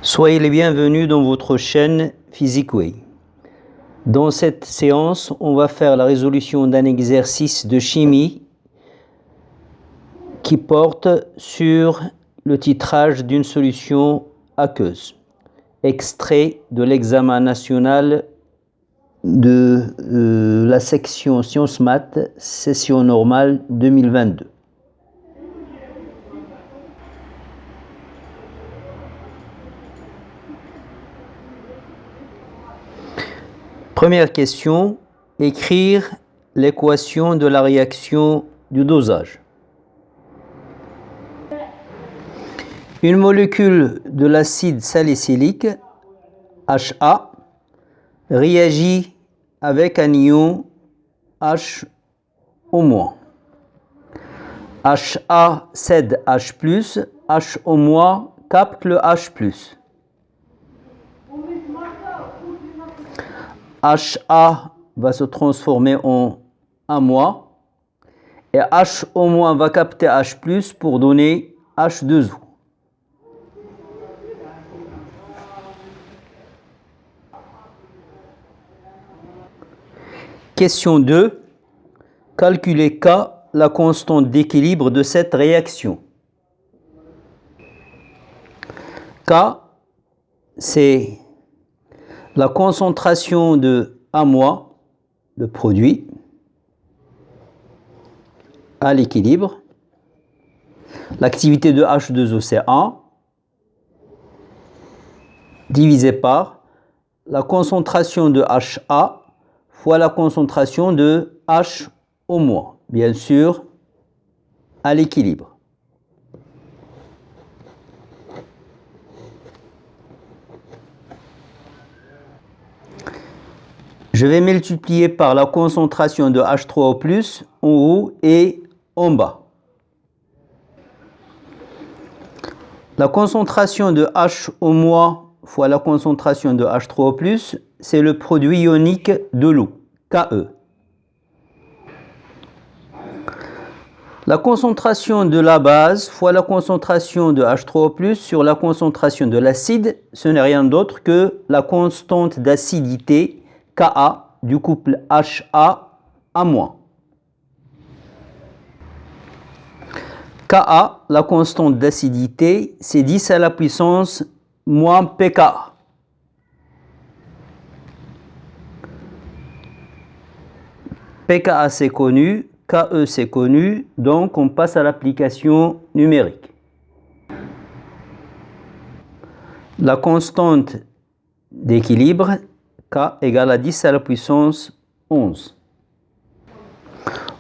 Soyez les bienvenus dans votre chaîne PhysiqueWay. Dans cette séance, on va faire la résolution d'un exercice de chimie qui porte sur le titrage d'une solution aqueuse, extrait de l'examen national de la section Sciences Maths, session normale 2022. Première question, écrire l'équation de la réaction du dosage. Une molécule de l'acide salicylique, HA, réagit avec un ion H au-. HA cède H+, H au- capte le H+. HA va se transformer en A- et H au- va capter H+, pour donner H2O. Question 2. Calculez K, la constante d'équilibre de cette réaction. K, c'est la concentration de A-, le produit, à l'équilibre. L'activité de H2O, c'est 1, divisé par la concentration de HA fois la concentration de H au-, bien sûr, à l'équilibre. Je vais multiplier par la concentration de H3O+, en haut et en bas. La concentration de H au- fois la concentration de H3O+, c'est le produit ionique de l'eau, Ke. La concentration de la base fois la concentration de H3O+, sur la concentration de l'acide, ce n'est rien d'autre que la constante d'acidité Ka du couple HA-A-. Ka, la constante d'acidité, c'est 10 à la puissance moins pK. pKa c'est connu, Ke c'est connu, donc on passe à l'application numérique. La constante d'équilibre, K égale à 10 à la puissance 11.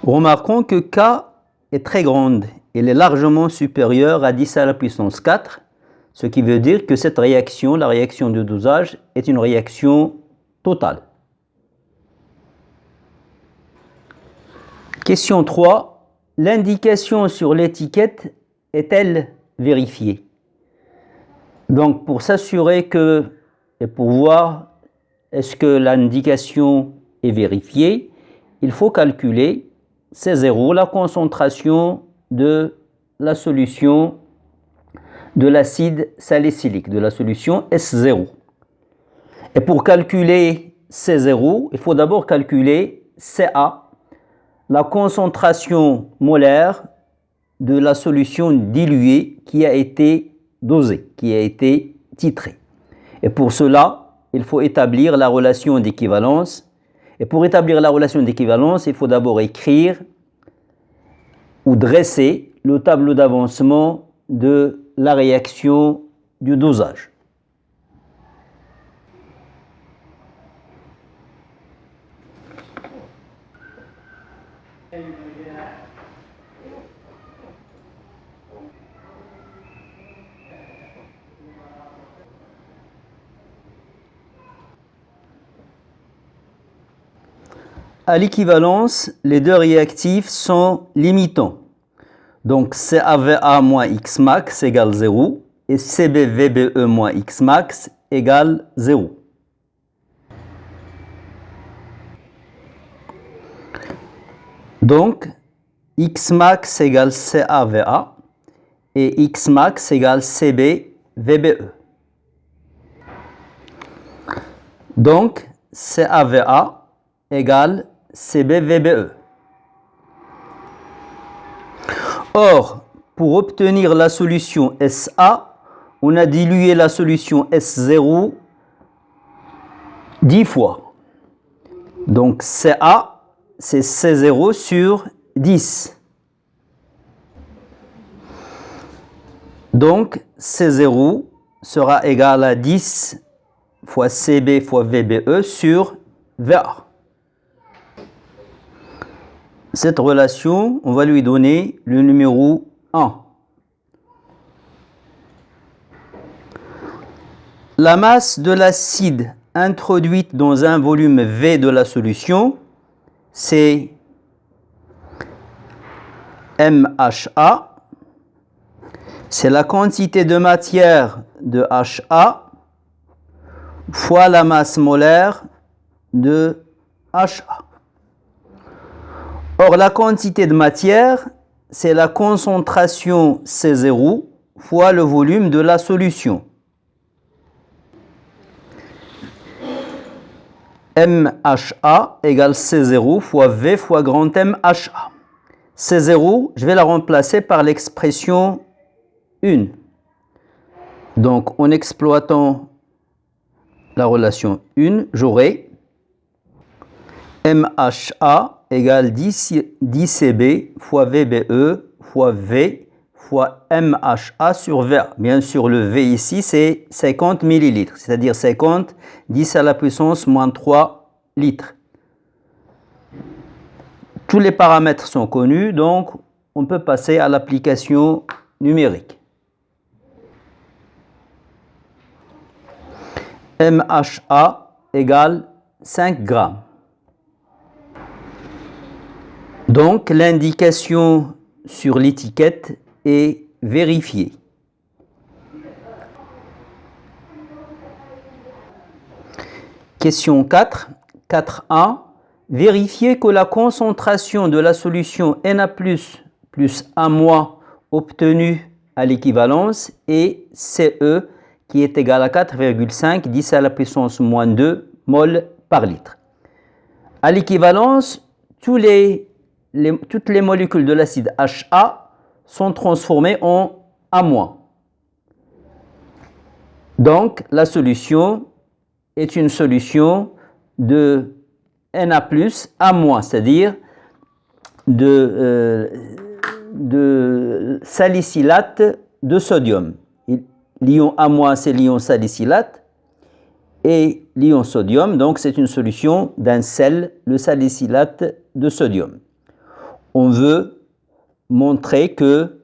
Remarquons que K est très grande. Elle est largement supérieure à 10 à la puissance 4, ce qui veut dire que cette réaction, la réaction de dosage, est une réaction totale. Question 3. L'indication sur l'étiquette est-elle vérifiée? Donc, pour s'assurer que, et pour voir est-ce que l'indication est vérifiée, il faut calculer C0, la concentration de la solution de l'acide salicylique, de la solution S0. Et pour calculer C0, il faut d'abord calculer Ca, la concentration molaire de la solution diluée qui a été dosée, qui a été titrée. Et pour cela, il faut établir la relation d'équivalence. Et pour établir la relation d'équivalence, il faut d'abord écrire ou dresser le tableau d'avancement de la réaction du dosage. À l'équivalence, les deux réactifs sont limitants. Donc CaVa moins Xmax égale 0 et CbVbe moins Xmax égale 0. Donc Xmax égale CaVa et Xmax égale CbVbe. Donc, CaVa égale CbVBE. Or, pour obtenir la solution SA, on a dilué la solution S0 10 fois. Donc, Ca, c'est C0 sur 10. Donc, C0 sera égal à 10 fois Cb fois VBE sur Va. Cette relation, on va lui donner le numéro 1. La masse de l'acide introduite dans un volume V de la solution, c'est MHA. C'est la quantité de matière de HA fois la masse molaire de HA. Or, la quantité de matière, c'est la concentration C0 fois le volume de la solution. MHA égale C0 fois V fois grand MHA. C0, je vais la remplacer par l'expression 1. Donc, en exploitant la relation 1, j'aurai MHA égale 10 Cb fois VBE fois V fois MHA sur Va. Bien sûr, le V ici, c'est 50 ml, c'est-à-dire 50, 10 à la puissance moins 3 litres. Tous les paramètres sont connus, donc on peut passer à l'application numérique. MHA égale 5 grammes. Donc, l'indication sur l'étiquette est vérifiée. Question 4. 4.1. Vérifier que la concentration de la solution Na+, plus A- obtenue à l'équivalence est CE qui est égal à 4,5 10 à la puissance moins 2 mol par litre. À l'équivalence, toutes les molécules de l'acide HA sont transformées en A-. Donc, la solution est une solution de Na+, A-, c'est-à-dire de salicylate de sodium. L'ion A-, c'est l'ion salicylate, et l'ion sodium, donc c'est une solution d'un sel, le salicylate de sodium. On veut montrer que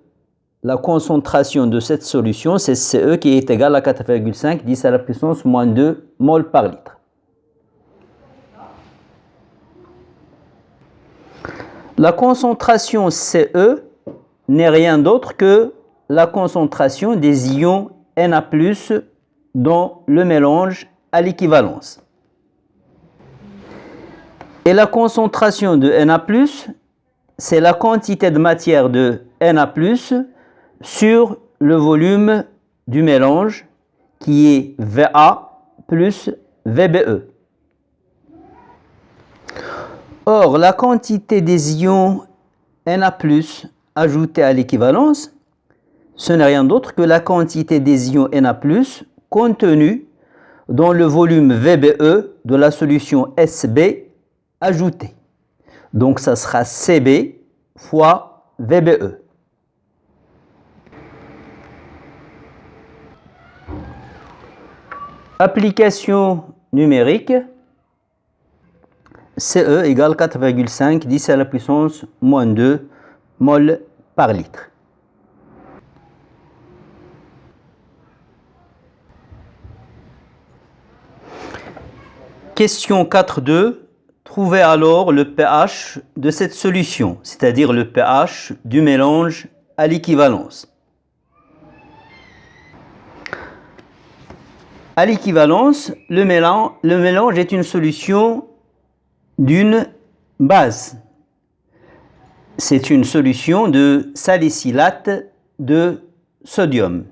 la concentration de cette solution, c'est Ce qui est égal à 4,5 10 à la puissance moins 2 mol par litre. La concentration Ce n'est rien d'autre que la concentration des ions Na+, dans le mélange à l'équivalence. Et la concentration de Na+, c'est la quantité de matière de Na+, sur le volume du mélange qui est Va plus VBE. Or, la quantité des ions Na+, ajoutés à l'équivalence, ce n'est rien d'autre que la quantité des ions Na+, contenus dans le volume VBE de la solution SB ajoutée. Donc, ça sera Cb fois VBE. Application numérique. Ce égale 4,5 10 à la puissance moins 2 mol par litre. Question 4.2. Trouvez alors le pH de cette solution, c'est-à-dire le pH du mélange à l'équivalence. À l'équivalence, le mélange est une solution d'une base. C'est une solution de salicylate de sodium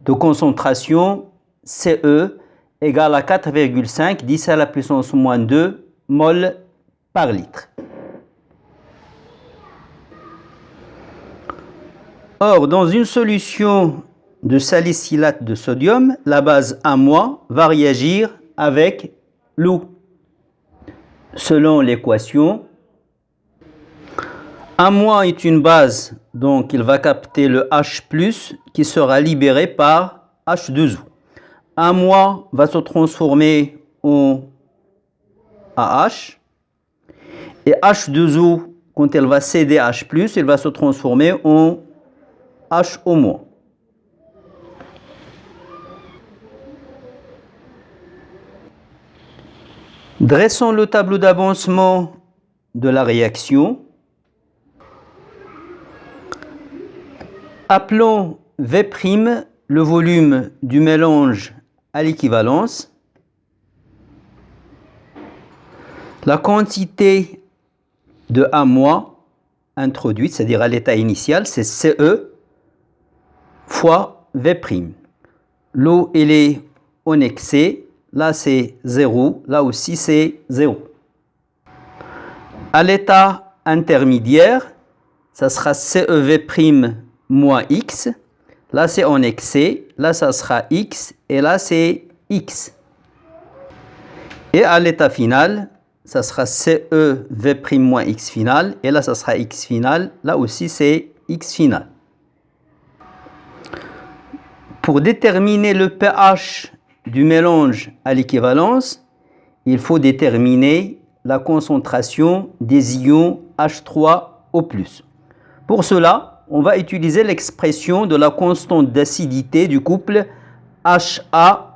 de concentration Ce égale à 4,5 10 à la puissance moins 2 mol par litre. Or, dans une solution de salicylate de sodium, la base A- va réagir avec l'eau. Selon l'équation, A- est une base, donc il va capter le H+, qui sera libéré par H2O. A- va se transformer en AH, et H2O, quand elle va céder H+, elle va se transformer en HO-. Dressons le tableau d'avancement de la réaction. Appelons V' le volume du mélange à l'équivalence. La quantité de A- introduite, c'est-à-dire à l'état initial, c'est CE fois V'. L'eau, elle est en excès. Là, c'est 0. Là aussi, c'est 0. À l'état intermédiaire, ça sera CEV' moins X. Là, c'est en excès. Là, ça sera X. Et là, c'est X. Et à l'état final, ça sera CEV' moins X final. Et là, ça sera X final. Là aussi, c'est X final. Pour déterminer le pH du mélange à l'équivalence, il faut déterminer la concentration des ions H3O+. Pour cela, on va utiliser l'expression de la constante d'acidité du couple HA-A-.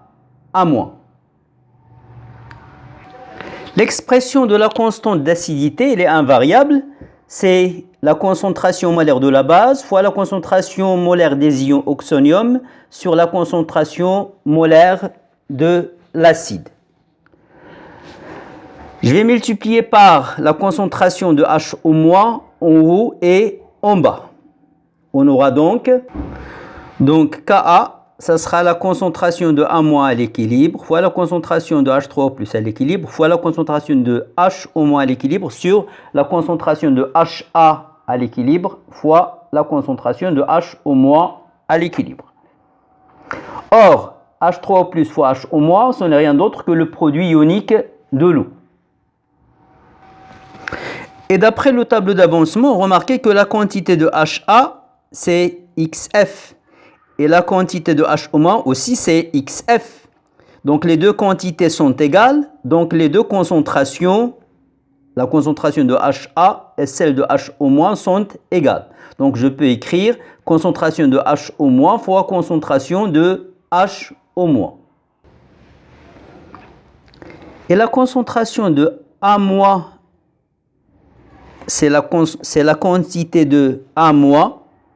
L'expression de la constante d'acidité, elle est invariable. C'est la concentration molaire de la base fois la concentration molaire des ions oxonium sur la concentration molaire de l'acide. Je vais multiplier par la concentration de HO- en haut et en bas. On aura donc Ka, ça sera la concentration de A- à l'équilibre fois la concentration de H3O+ à l'équilibre fois la concentration de HO- à l'équilibre sur la concentration de HA à l'équilibre fois la concentration de HO- à l'équilibre. Or, H3O+ fois HO-, ce n'est rien d'autre que le produit ionique de l'eau. Et d'après le tableau d'avancement, remarquez que la quantité de HA, c'est XF. Et la quantité de HO- aussi, c'est XF. Donc les deux quantités sont égales. Donc les deux concentrations, la concentration de HA et celle de HO- sont égales. Donc je peux écrire concentration de HO- fois concentration de HO-. Et la concentration de A-, c'est la quantité de A-,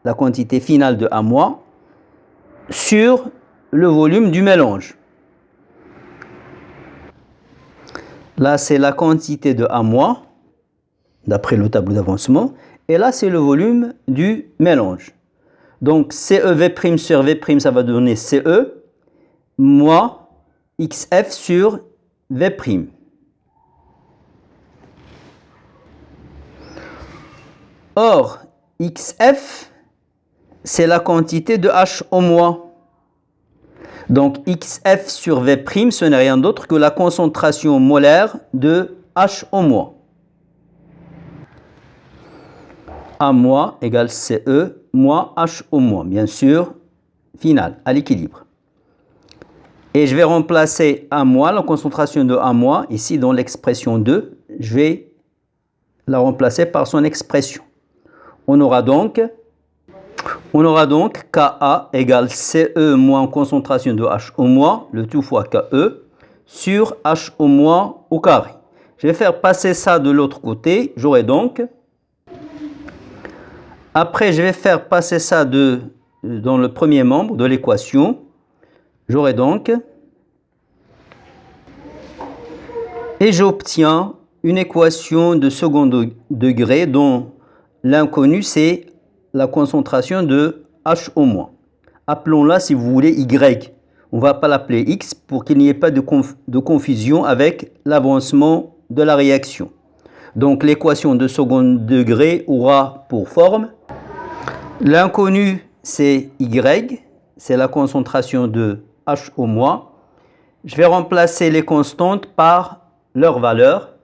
la quantité finale de A-, sur le volume du mélange. Là, c'est la quantité de A-, d'après le tableau d'avancement. Et là, c'est le volume du mélange. Donc, CEV' sur V', ça va donner CE, moins XF sur V'. Or, XF, c'est la quantité de HO-. Donc, XF sur V', ce n'est rien d'autre que la concentration molaire de HO-. A- égale CE moins HO-, bien sûr, final, à l'équilibre. Et je vais remplacer A-, la concentration de A-, ici dans l'expression 2, je vais la remplacer par son expression. On aura donc Ka égale CE moins concentration de HO-, le tout fois KE, sur HO- au carré. Je vais faire passer ça de l'autre côté. J'aurai donc... Après, je vais faire passer ça dans le premier membre de l'équation. J'aurai donc... Et j'obtiens une équation de second degré dont l'inconnu, c'est la concentration de HO-. Appelons-la, si vous voulez, Y. on ne va pas l'appeler X pour qu'il n'y ait pas de confusion avec l'avancement de la réaction. Donc l'équation de second degré aura pour forme l'inconnu, c'est Y, c'est la concentration de H au moins. Je vais remplacer les constantes par leur valeur.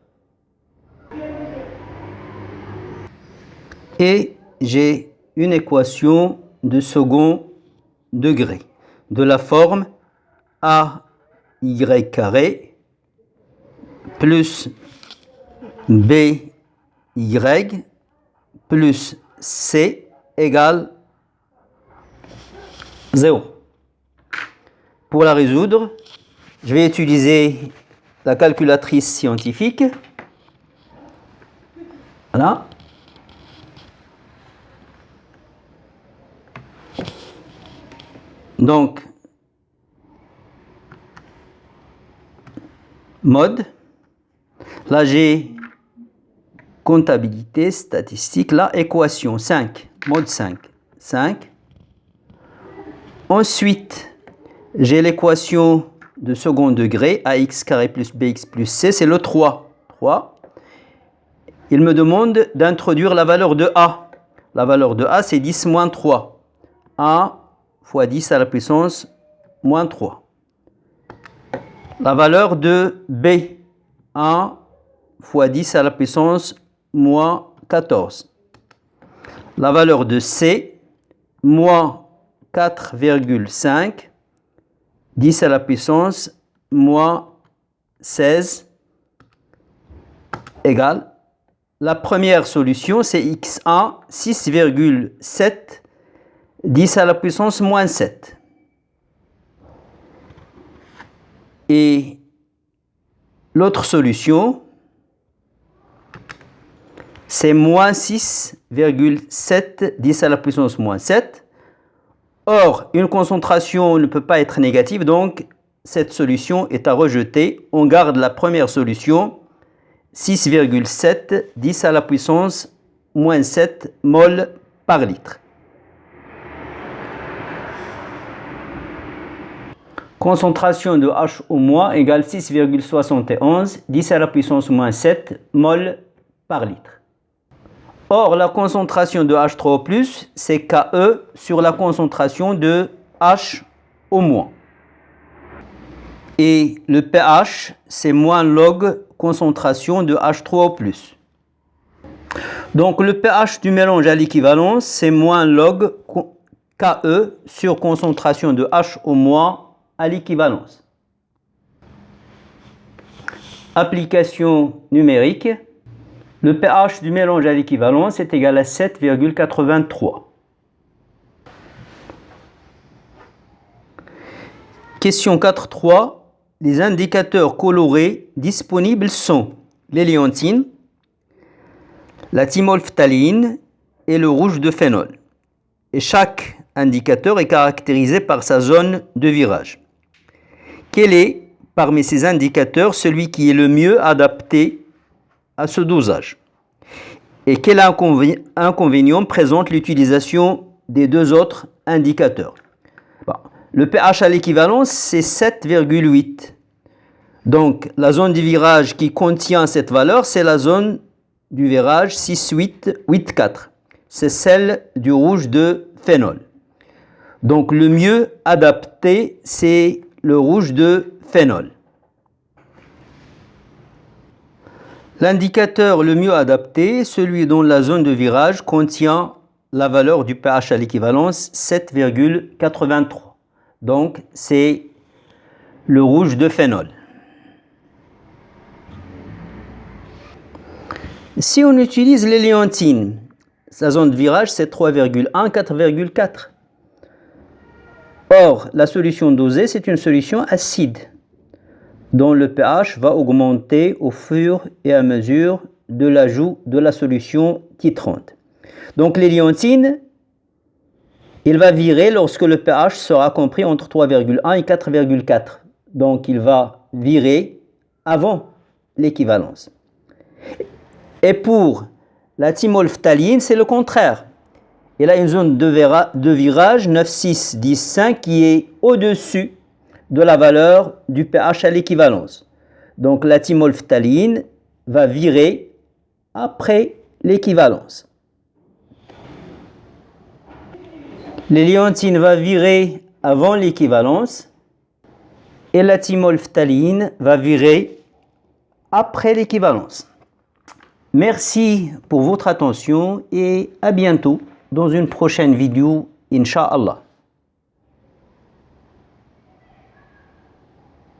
Et j'ai une équation de second degré de la forme AY carré plus BY plus C égale 0. Pour la résoudre, je vais utiliser la calculatrice scientifique. Voilà. Donc, mode. Là, j'ai comptabilité, statistique. Là, équation 5. Mode 5. 5. Ensuite, j'ai l'équation de second degré, ax carré plus bx plus c, c'est le 3. 3. Il me demande d'introduire la valeur de a. La valeur de a, c'est 10 moins 3. A fois 10 à la puissance moins 3. La valeur de b, 1 fois 10 à la puissance moins 14. La valeur de c, moins 4,5, 10 à la puissance moins 16 égale. La première solution, c'est x1, 6,7, 10 à la puissance moins 7. Et l'autre solution, c'est moins 6,7, 10 à la puissance moins 7. Or, une concentration ne peut pas être négative, donc cette solution est à rejeter. On garde la première solution, 6,7, 10 à la puissance moins 7 mol par litre. Concentration de H au moins égale 6,71, 10 à la puissance moins 7 mol par litre. Or, la concentration de H3O+, c'est Ke sur la concentration de H au moins. Et le pH, c'est moins log concentration de H3O+. Donc, le pH du mélange à l'équivalence, c'est moins log Ke sur concentration de H au moins à l'équivalence. Application numérique. Le pH du mélange à l'équivalence est égal à 7,83. Question 4.3. Les indicateurs colorés disponibles sont l'héliantine, la thymolphthaline et le rouge de phénol. Et chaque indicateur est caractérisé par sa zone de virage. Quel est, parmi ces indicateurs, celui qui est le mieux adapté à ce dosage? Et quel inconvénient présente l'utilisation des deux autres indicateurs? Le pH à l'équivalence, c'est 7,8. Donc, la zone du virage qui contient cette valeur, c'est la zone du virage 6,8,4. C'est celle du rouge de phénol. Donc, le mieux adapté, c'est le rouge de phénol. L'indicateur le mieux adapté, celui dont la zone de virage contient la valeur du pH à l'équivalence 7,83. Donc, c'est le rouge de phénol. Si on utilise l'héliantine, sa zone de virage, c'est 3,1, 4,4. Or, la solution dosée, c'est une solution acide, dont le pH va augmenter au fur et à mesure de l'ajout de la solution titrante. Donc l'héliantine, il va virer lorsque le pH sera compris entre 3,1 et 4,4. Donc il va virer avant l'équivalence. Et pour la thymolphthaline, c'est le contraire. Il a une zone de virage 9,6, 10,5 qui est au-dessus de la valeur du pH à l'équivalence. Donc la thymolphtaline va virer après l'équivalence. L'éléontine va virer avant l'équivalence et la thymolphtaline va virer après l'équivalence. Merci pour votre attention et à bientôt dans une prochaine vidéo, Inch'Allah.